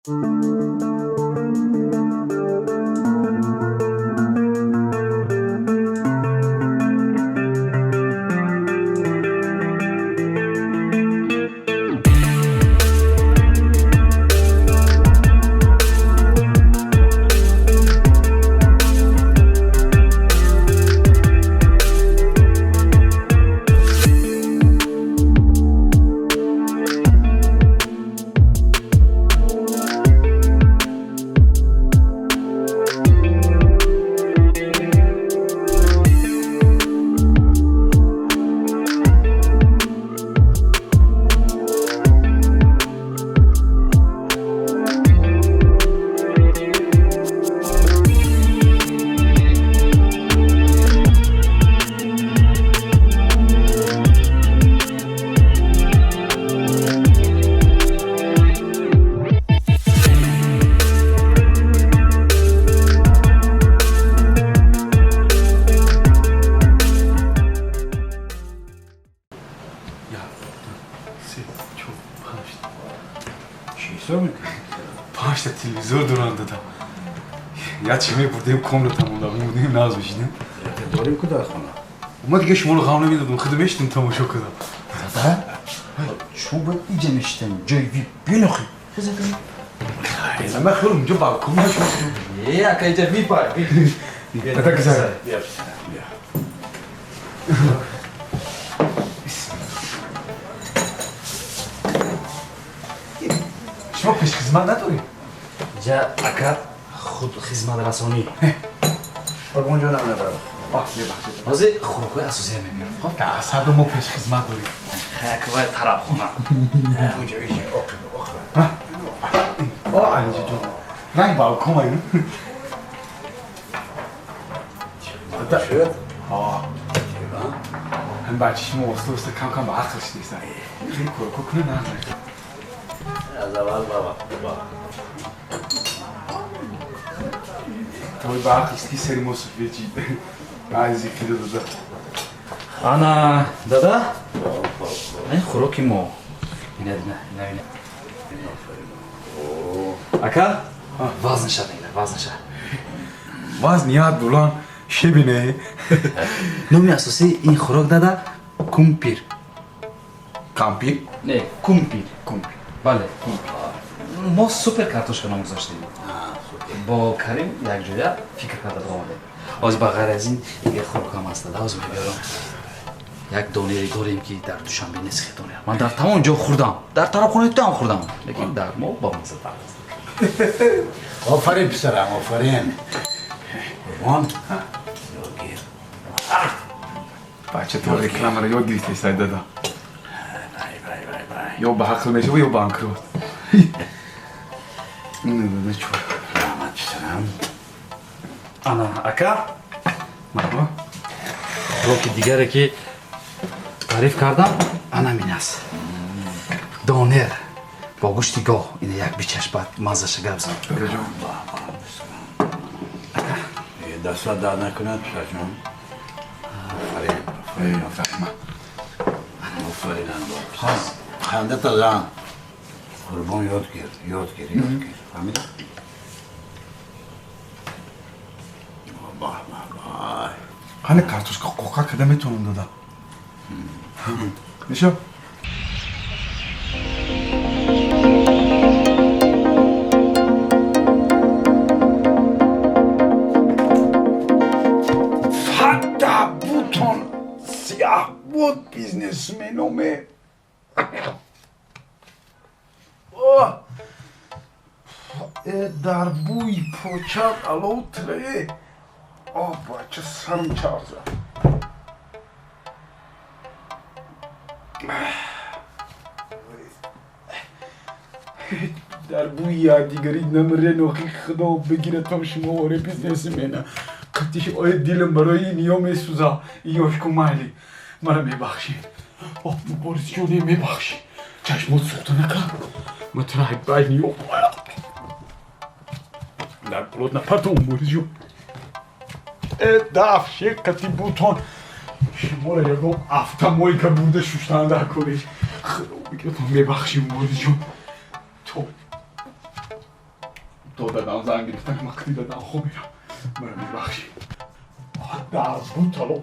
Paşta televizyon durağında da. Ya çime buradayım komle tamamda. Buradayım naz bişinim. داریم کدام خونه؟ Ama دیگه شما رو خبر نمیدادم خدمتشتون تماشا کنم. دادا؟ شما باید اینجا نشتن جای وی بینخی. خیلی من خیلی اونجا بالکن نشون. یه اکا اینجا وی پای. Hadi güzel. بیا. شما پیش خدمت نداری؟ اینجا اکا خود خدمت رسانی. قربان جانم ندارم. ببخشید. بازی خوراکای اساسی میمیرم. خب که اصلا ما پیش خدمت داریم. خیلی طرف خونه. اونجا ایجا آه اینجا جو. رنگ بالکن اینو. شد؟ آه. هم بچه‌ش ما واسه کم کم به عقلش نیستن. خیلی کورکو کنه نه. از اول بابا. توی به عقلش کی سری مصرفی چی؟ عزیزی خیلی داده. انا دادا؟ این خوراکی ما. اینه. اکا؟ وزن شد اینه وزن شد. وزن یاد بلان شبینه. نومی اساسی این خوراک دادا کمپیر. کامپیر؟ نه کمپیر. بله. ما سوپر کارتوشکا نام گذاشتیم. با کریم یک جویا فکر کرده آمده. از بغیر از این دیگه خوراک هم هست دادا از میبرم. یک دانه داریم که در دوشنبه نسخه دانه. من در تمام جا خوردم. در طرف خونه تو هم خوردم. لیکن در ما با مزه است. آفرین پسرم آفرین. قربان. یادگیر. بچه تو رکلام رو یاد گرفتی سعید دادا. بای. یا به حق میشه و یا بانکروت. نه چون. رحمت پسرم. انا اکا. مرحبا. خوراک دیگری که تعریف کردم انا این است. دانر با گوشت گاو این یک بیچش بعد مزهش گرم زن. دستات درد نکند پسر جان. فهمم. آفرین انبار. خنده تا زن. قربان یادگیر. فهمیدی؟ بای. هنه کارتوشکا قوقا کده میتونم دادا. نشو. فتا بوتون سیاه بود بیزنسمنومه. در بوی پوچات الوتره. بچه سرم چارزه. در بوی یادگاری نمره نوخی خدا بگیره تا شما واره بیزنسی منه. قطیش آی دیلم برای نیا میسوزه. یاشکو مالی مرا میبخشی. مبارز جونه میبخشی. چشمات سوخته نکن. مطرح باید نیا در بلود نپرد مبارز جون. دف شکتی بوتون شما را یکم افتمایی که بوده شوشتنده کنیش خدا بگیره تو میبخشی مبارز جون. تو تو دادم زنگ گرفتن که وقتی دادم خوب میرم مرا میبخشی در بوتالو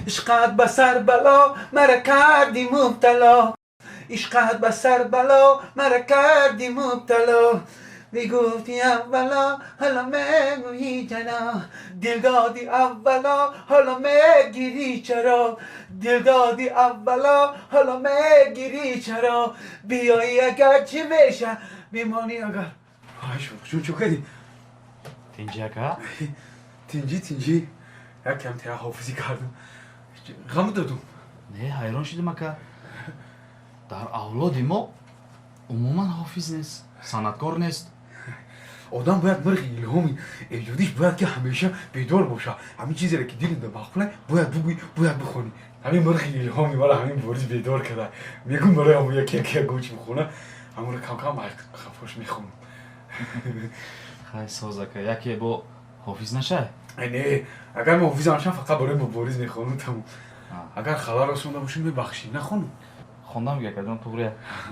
عشقت بسر بلا مرا کردی مبتلا عشقت بسر بلا مرا کردی مبتلا میگفتی اولا حالا میگویی چرا دل دادی اولا حالا میگیری چرا دل دادی اولا حالا میگیری چرا بیایی اگر چی بشه میمانی اگر چون چوکدی Tinci aka? تینجی یکم تیا حافظی کردم غم دادم Ne hayran şidim aka. Dar avladi mo umuman hafiz nest. Sanatkor nest. آدم باید مرغ الهامی ایجادیش باید که همیشه بیدار باشه همین چیزی را که دلت مخفله باید بگویی باید بخونی همین مرغ الهامی مرا همین بوریز بیدار کرده میگم برای همون یکی گوش میخونه همون رو کم کم خفاش میخونم Hay soz aka. Yaki bu hafiz نشه. نه اگر من حافظ نشم فقط برای مبارز میخونم تموم اگر خبر رسونده باشیم ببخشی نخونم Xondam gakadam to'g'ri.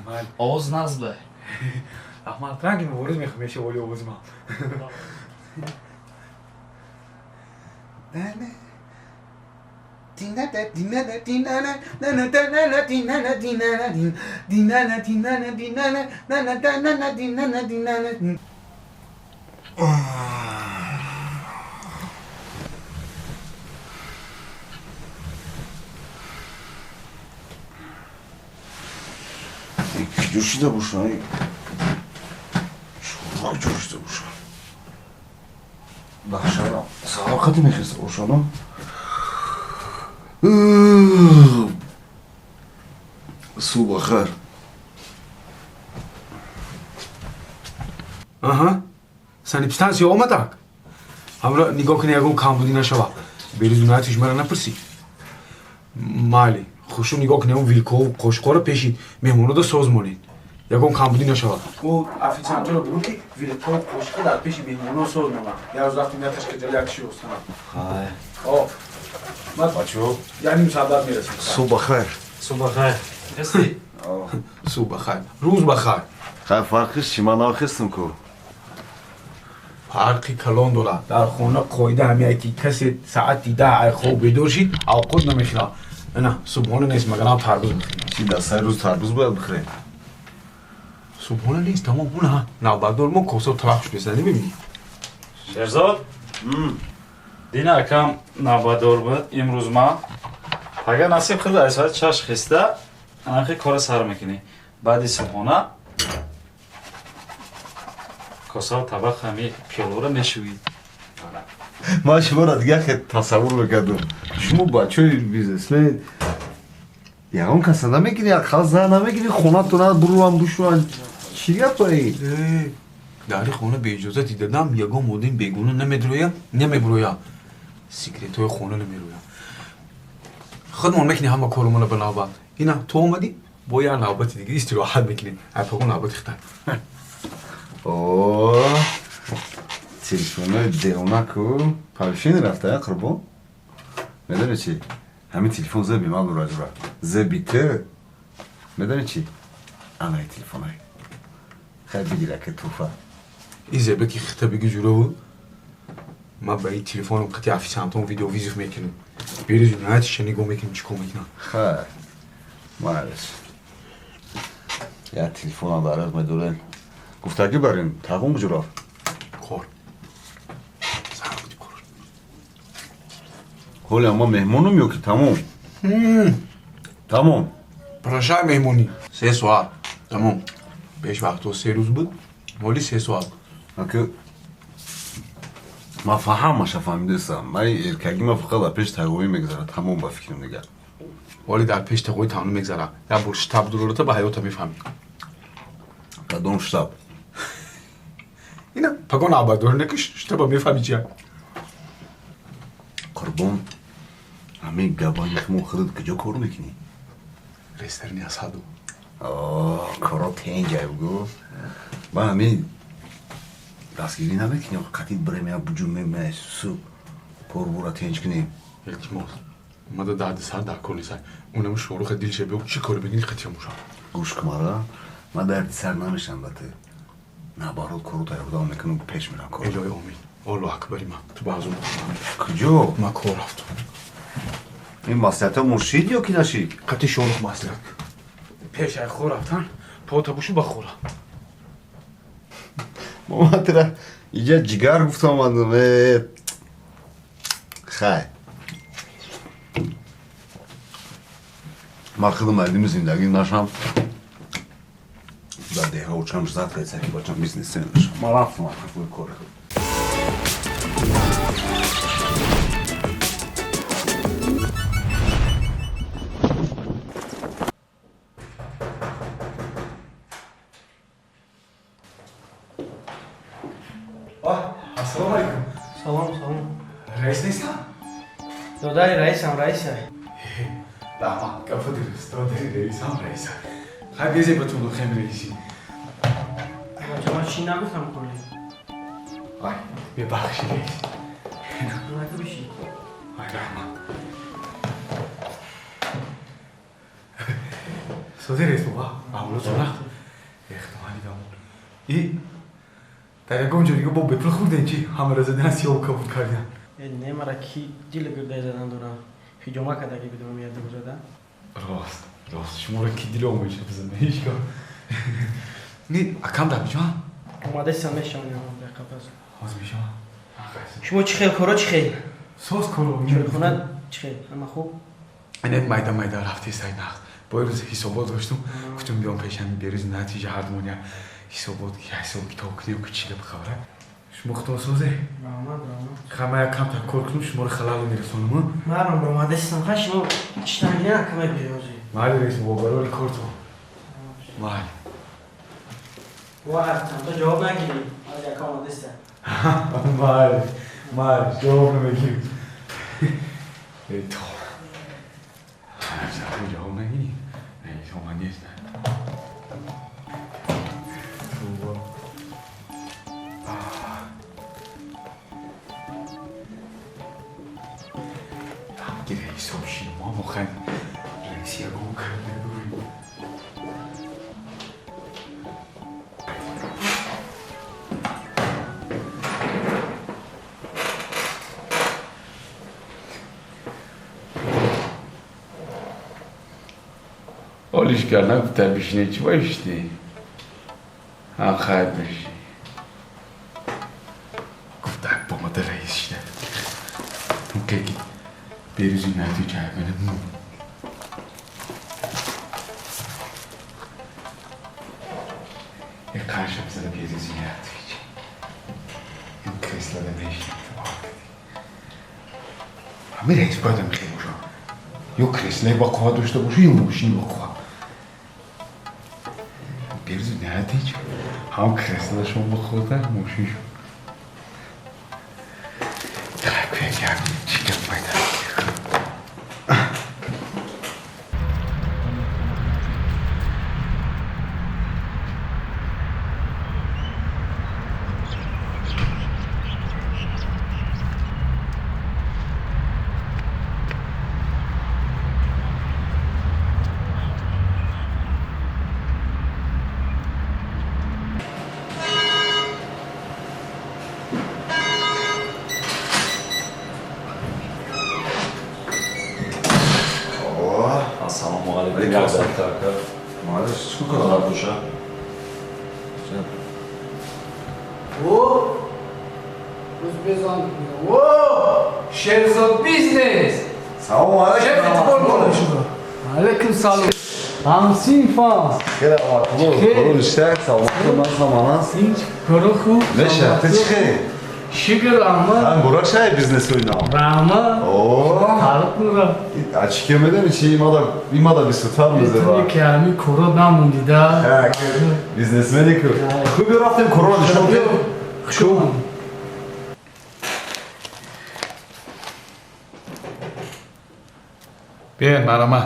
بله Ovoz nazli. احمد رنگی مبارز میخونم میشه ولی آواز ما جوشیده باشن شوربak جوشیده باشن بخشانم صداقتی میخسته باشنم صبح بخیر آها سانیپستانسی اومدک همراه نگاه کنی اگه کام بودی نشوه بریزونایتش مرا نپرسی مالی خوشو نگاه کنی اون ویلکو و قشقا رو پیشید مهمونو دا سازمانید یکم کام بودی نشوه او افیسانتو رو برو که ویلکو و قشقا در پیش مهمونو سازمانه یه روز وقتی میتش که جلی اکشی هستم آه مد بچو یعنی مساعدت میرسیم صبح بخیر صبح خیر. هستی؟ صبح بخیر روز بخیر خیر فرقش چی من ناخستم که فرقی کلان داره در خونه قایده همیه که کسی ساعتی 10 خواب بیدار شید اوقات نمیخوره نه صبحانه نیست مگر هم تربوز میخوریم چی دسته روز تربوز باید بخوریم صبحانه نیست تمام اونه نوبردار ما کوسا طرفش بزنی ببینی Sherzod? Dina akam navbador bud imruz ma. Agar nasib qildi aysoat chash xista anaqa kora sar mikini. Ba'di subhona kosa tabaq hami piyolora meshuvi. من شما را دیگه خیلی تصور بکردم شما بچه های بیزنسمن یکم کسا نمیگیری یک خواست زن نمیگیری خونه تو نه برو هم بشو چی گپ داری؟ داری خونه به اجازه دیدم یگام مودین بیگونه نمیدرویم نمیبرویم سیکریت های خونه نمیرویم خودمون میکنی همه کارمون به نوبت اینا تو اومدی با یه نوبت دیگه استراحت میکنی اپاگو نوبت اختر اوه تلفن دیونکو پاوشین رفته قربان میدونی چی؟ همین تلفن زبی من رو راجبه زبیته میدونی چی؟ آنهای تلفن های خیلی بگیره که توفه این زبه که خطه بگی جوره بود ما با این تلفن قطعی افیسانتون ویدیو ویزیف میکنیم بیرز نهایتش نگاه میکنیم چی کن میکنم خیلی مالش یه تلفن هم برات میدونن گفته که برین تقوم بجورا کار سر بودی کار حالی اما مهمونم یا که تمام پراشای مهمونی 3 ساعت تمام بیش وقت و 3 روز بود ولی 3 ساعت که ما فهمش فهمیدستم من ارکگی ما فقط در پیش تقوی میگذاره تمام با فکرم دیگر ولی در پیش تقوی تمام میگذاره یا بر شتاب دلالته به حیات میفهمی کدوم شتاب اینا پگان آبادور نکش شتاب میفهمی چیه قربان همه گبانی که ما خرد کجا کار میکنی رسترنی اسادو کارا تنجه بگو با همین دستگیری نبکنیم قطید بریم یا بجومیم سو پر برا تنج کنیم التماس اومده درد سر در کنی سر اونم شوروخ دیل شه بگو چی کاری بگینی قطعه موشا گوش کمارا من درد سر نمیشم بته نه بارو کرو تا یبدا میکنم پیش میرم کار الهی آمین الله اکبری من تو بازون کجا؟ من کار رفتم این واسطه مرشید یا کی نشی؟ قطعه شوروخ مسلک پیش ای خور رفتن پا تا بوشو بخورم ماما ترا اینجا جگر گفتم آمدم خیلی من خیلی مردم زندگی نشم در دیگه ها چند زد خیلی سکی با چند بیزنسی نشم من رفتم خیلی کار السلام علیکم سلام رئیس نیستم؟ دادای رئیسم لا كفو درست دادی رئیس هم رئیس خیلی بیزی بتون خیلی رئیسی شما چی نگفتم کلی آی ببخشی رئیس نگو بشی آی رحمان سوزی رئیس بابا معمولو تو نخت احتمالی دامون ای در یک اونجا دیگه با بپل خوردن چی؟ همه را زدن سیاه و کبود کردن نه مرا کی دیل گرده زدن دورم خیجوما کده که بدون میاد بزدن راست شما را کی دیل اومده شد بزنه هیچ کار نی اکم در بجان اومده سمشم نیام در قفص آز میشم شما چی خیل کارا چی خیل سوز کارو خونه چی خیل اما خوب اینت مایده رفتی سعی نخت با روز حسابات داشتم گفتم بیام پیشم بریز نتیجه هردمونیا حسابات حساب کتاب کنیم که چی بخبره شما خطا سوزه خمه کم تا کار کنم شما رو خلال میرسونم مرم اومده سم شما چتنگی نکمه بیازی مالی رئیس با برای کار تو مالی وقت تو جواب نگیری از یک آماده است مالی جواب نمیگیم ای تو همه جواب نگیریم ای شما نیست گیره حساب شیم ما مخن رئیسی رو کرده دوری حالیش کردن گفتم بشینه چی بایشتی؟ هم خیلی بشی گفتم با مادر رئیس شده اون که بریزی نتیجه بینه یک قرشم بزنه بریزی نتیجه این کریسلا ده میشنه همه رئیس باید هم خیلی باشم یا کریسلا با قوه داشته باشه یا موشی با قوه بریزی نتیجه هم کریسلا شما با خودم موشی شما ترکوه گرم چی گرم باید Assalomu alaykum. Albatta. مالش چی Qanot کنم؟ bo'sha. شهرزاد بیزنس سلام علیکم علیکم سلام همسین فاز خیلی آقا برو رشته سلامت من سلام هست این کارو خوب نشه تو چی خیلی؟ شکر رحمت هم برو چه بیزنس و اینا رحمت اوه حالت نورا اچی که میدونی چی ما دا بیستوتر میزه با میتونی که همی کارو نموندی ده بیزنسمنی که خوبی رفتیم کرونا نشون بده خوب بیاین مرامه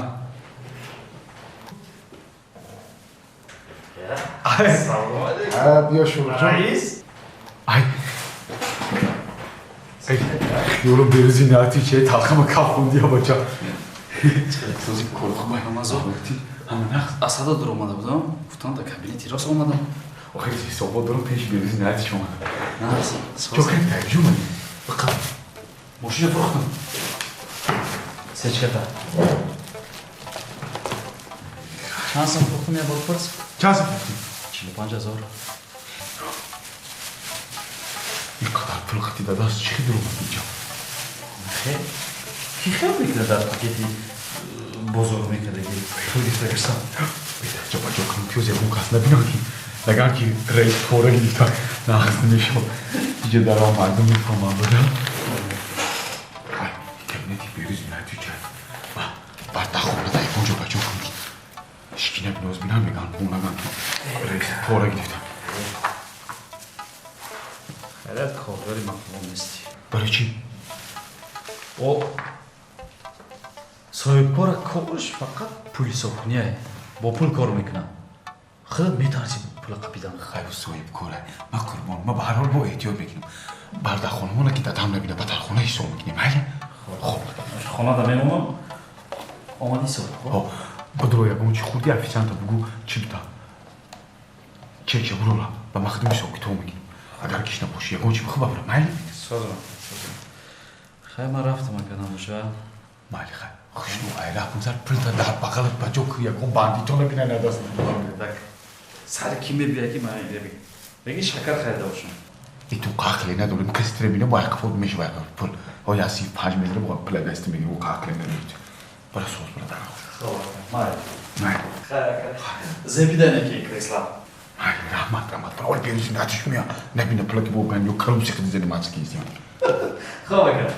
بیا شروع جان ай خیالو بریزی ناتی چه تلخم کافوندی ها بچه روزی کورخمای намазо асада дур омада будам гуфтам дар кабинети рост омадам آخه صبح دارم پیش بریزی ناتی شما نه چو خیلی ترجمه بقم ماشین فروختم سچکتا چند سم فروختم یا بپرس چند سم فروختی؟ 45,000 اینقدر پول خطی داده است چی در اومد اینجا؟ خیلی کی خیلی میکنه در پاکتی بزرگ میکنه که پول گرفته گرستم بیده جا بچه کنم پیوز یه بون کس نبینم که نگم که رئیس پوره گیتا نخست نمیشم دیگه در آن مردم میفهمم بدم کبینتی بریزی ناتی چه بعد دخونه دایی اونجا بچه کنم اشکی نبینوز بینم میگن بون نگم که رئیس پوره گیتا خیلی کارگاری مفهوم نیستی برای چی؟ او соҳибкора корш фақат пули сохуниае бо пул кор мекунам худат метарсӣ пула қапидан خیلی صاحب کاره ما قربان ما به هر حال با احتیاط بگیریم برده خانمونه که دادم نبینه به خونه حساب میکنیم خب хонада мемонам омадӣ соҳиб بدرو یکم چی خوردی افیسانتا بگو چی بوده چه برو را به مخدوم حساب کتاب میگیریم اگر کش نباشی یکم چی بخواه ببرم مالی созам хай ман рафтам акадам боша مالی خیلی خوشنو ایره کنزر پلتا در بغلت بجو که یکم باندی تو نبینه ندست так сари ки мебия ки ман беги шакар харида бошам ای تو قاقلی نداریم کسی تربینه با اقفاد میشه باید پول های اسی 5 میلیون با پل دست میگی و قاقلی ندارید برای سوز برای در май مالی зебидане ки кресла مالی رحمت برای بیروزی نتیش میا نبینه پلا که با گنیو کلوم سیخدی زنی ماتس کیزیم خواب акадам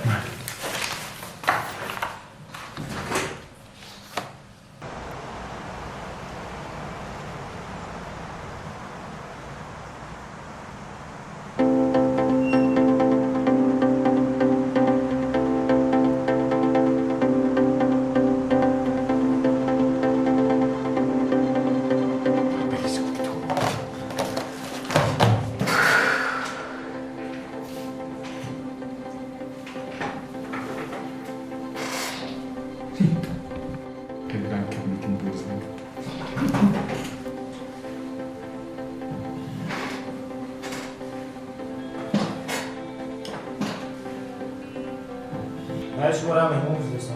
من شما را مهمون بزرستم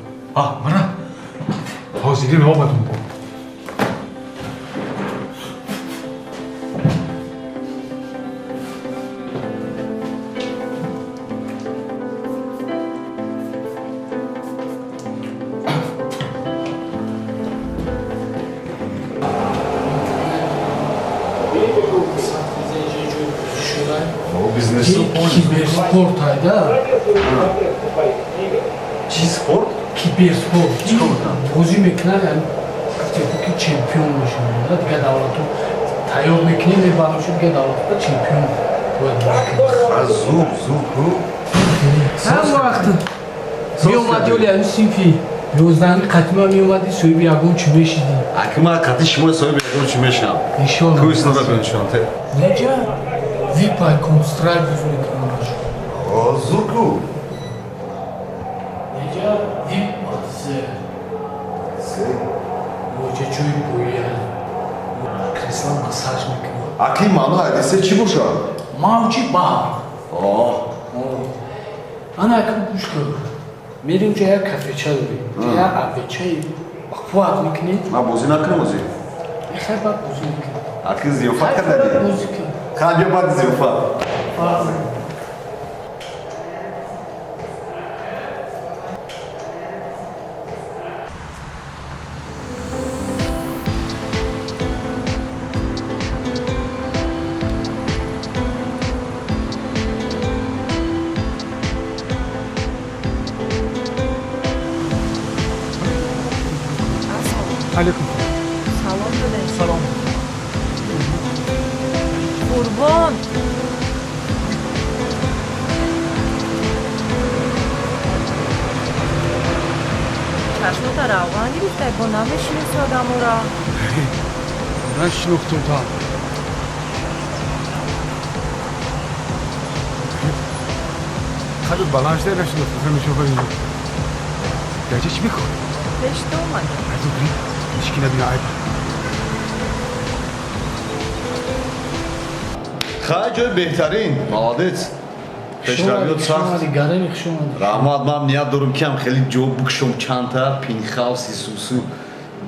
منم حاضرین آمدون کن Киберспорт айда. چی سپورت؟ Киберспорт. بازی میکنن یعنی که چمپیون میشن. دیگه دولتو تیار میکنیم میبرمش دیگه دولت چمپیون باید میکنه. زور کو هم وقت میومدی ولی این سیفی 11 قطمه میومدی سویب یکون چی میشیدی اکما قطعی شما صاحب یکم چی میشم انشالله تو ایسنا را بینشان ته نجا ویپای کنسترای بزو میکنم زور کو نجا ویپ مادزه موجه چوی بویه کرسلا مساج میکنم اکی مانو حدیثه چی بوشا؟ موجی با انا اکم گوش کن میریم جای کافه چا داریم جای کافه چایی بخواد میکنید ما بوزی نکنم بوزی خیلی باید بوزی میکنید اکی زیوفا خیلی کرده باید دی بوزی کنید خیلی باید زیوفا علیکم سلام داداش سلام قربان چشمات روغن گرفته با نمیشنیست آدمو را من شنوختم تا خیلی بلنش ده نشنوختم میشه اینو گرچه چی میکنی؟ پشت اومده از اون گری نشکی نبینه عیب خواهد جای بهترین مادت پیشرویات سخت гареми хушомадӣ раҳмат ман ният дорам ки ҳам хеле ҷо букшом чандта пинхаус исусу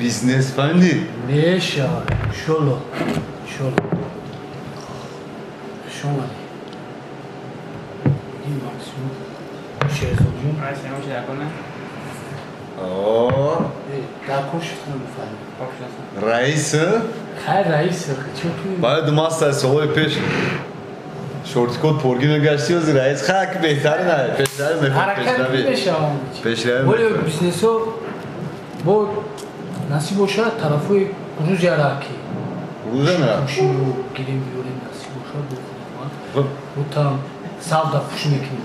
бизнес фаҳмидӣ мешавад иншолло иншолло хушомадӣ ин максимум шеҳзодҷон даркон шуфтам мефаҳмӣ раис хайр раис баъд маста солҳои пеш шортикот поргӣ мегашти ози раис хак беҳтари на пешравӣ ҳаракат мешавам пешравӣ оли бизнесо бо насиб бошад тарафҳои грузияра ки рӯза мерафт пуширо гирем биёрем насиб бошад бутам савда пуш мекунем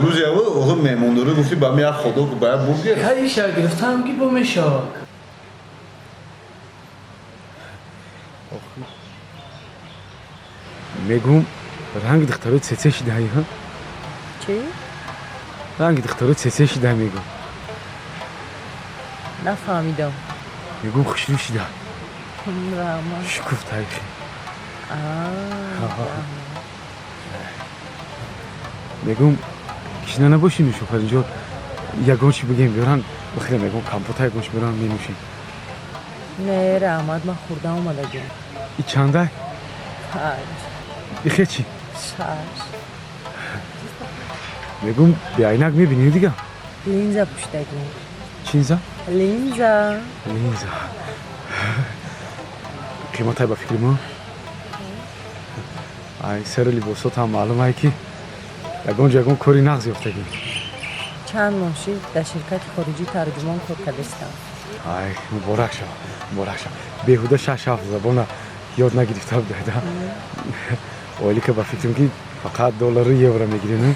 грузия охир меҳмондорӣ гуфти ба ми як ходо баяд бургер ҳаиша гирифтам ки бо мешавад мегум ранги духтарои цеце шидаи ҳа چی؟ ранги духтарои цеце шида мегум نفهمیدم мегум хушрӯ шида رحمت шукур тарихи мегум кишна набоши нӯшофар инҷо ягон чӣ бигем биёран бахира мегум компота ягон чӣ биёран менӯшем نه رحمت من خوردم اومده گم и чандай پنج ихе чӣ شش мегум беайнак мебинӣ дига لینزا پوشتگی чинза لینزا линза қимотай ба фикри мо ай сари либосотам маълум ай ки ягон ҷо ягон кори нағз ёфтагӣ چند ماشی در شرکت خارجی ترجمان کار کردستم ай муборак шав беҳуда 6-7 забона ёд нагирифта будайда оли ка ба фикрам ки фақат доллару евро мегирӣ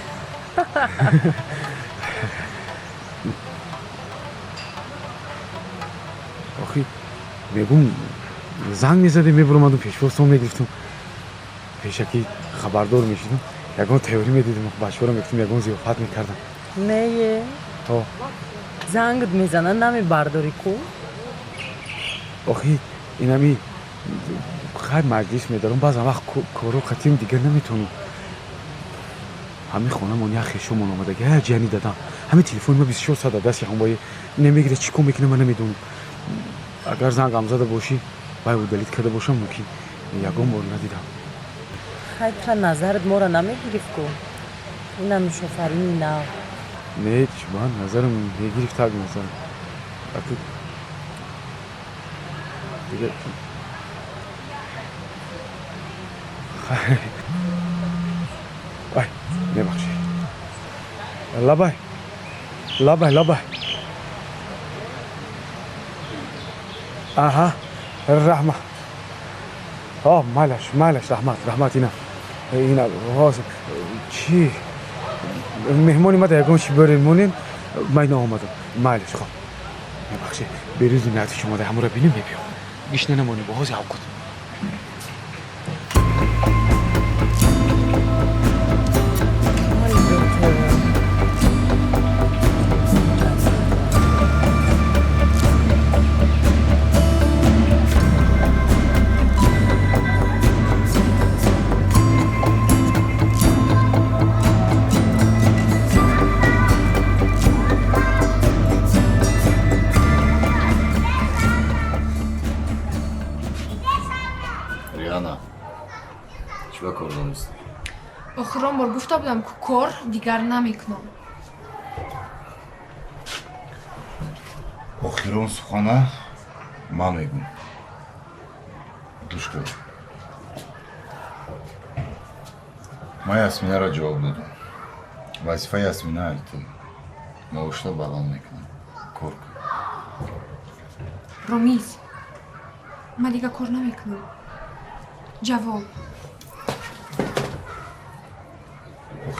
охи мегум занг мезадем мебуромадум пешвосон мегирифтум пешаки хабардор мешидам ягон теорӣ медидим бачаҳоро мегуфтим ягон зиёфат мекардам نه زنگت میزنن نمیبرداری کو охи инами хай маҷлис медорам баъзан вақт кору қатъиям дигар наметавонам ҳами хонамон як хешомон омадаги як ҷани дадам ҳами телефони ма 24 саат дар дасти ҳамбое намегирад чӣ кор мекунам ман намедонам агар зангам зада бошӣ вай удалит карда бошам мумкин ягон бор надидам خیلی نظرت ما را نمیگیرفت کو اینم شوفرینی نه не чубан назарам мегирифтаг назарам аки дига ай мебахшӣ лабай аҳа раҳмат майлаш раҳмат ина ҳозир чӣ меҳмони ма дар ягон чӣ бёрен монем ман наомадам майлаш хоб мебахшед берӯзи ниати шумо дар ҳамора бинем мебиём гишна намонем бо ҳози ҳавкут охирон бор гуфта будам ки кор дигар намекунам охирон сухана ман мегум гӯш кун ман ясминаро ҷавоб додам вазифаи ясмина алто маошро баланд мекунам кор кун ромиз ман дигар кор намекунам ҷавоб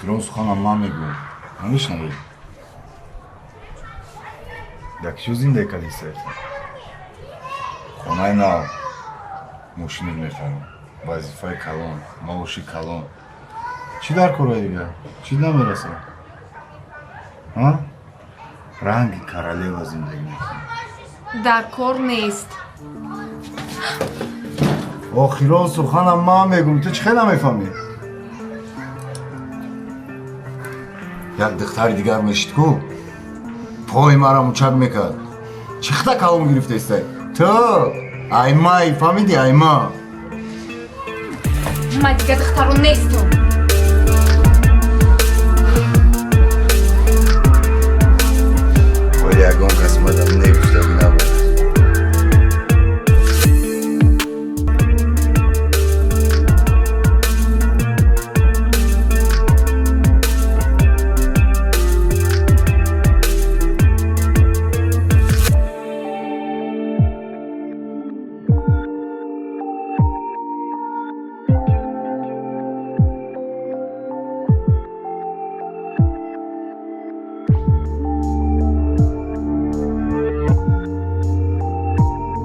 охирон сухана ман мегӯям намешнавӣ як чӯ зиндаи калиса хонаи нав ماشین میخرم وظیفه کلان معاشی کلان چی در کاره دیگه؟ چی نمیرسه؟ ها؟ رنگ کرالیوا زندگی میکنم дар кор нест. آخیرا سخنم من میگم تو چه نمیفهمی؟ یک دختر دیگر میشید کو پای مرا مچک میکرد چختا کلام گرفته استه تو айма فهمیدی айма Ма дигар духтаро нестам. ягон қисматам нефт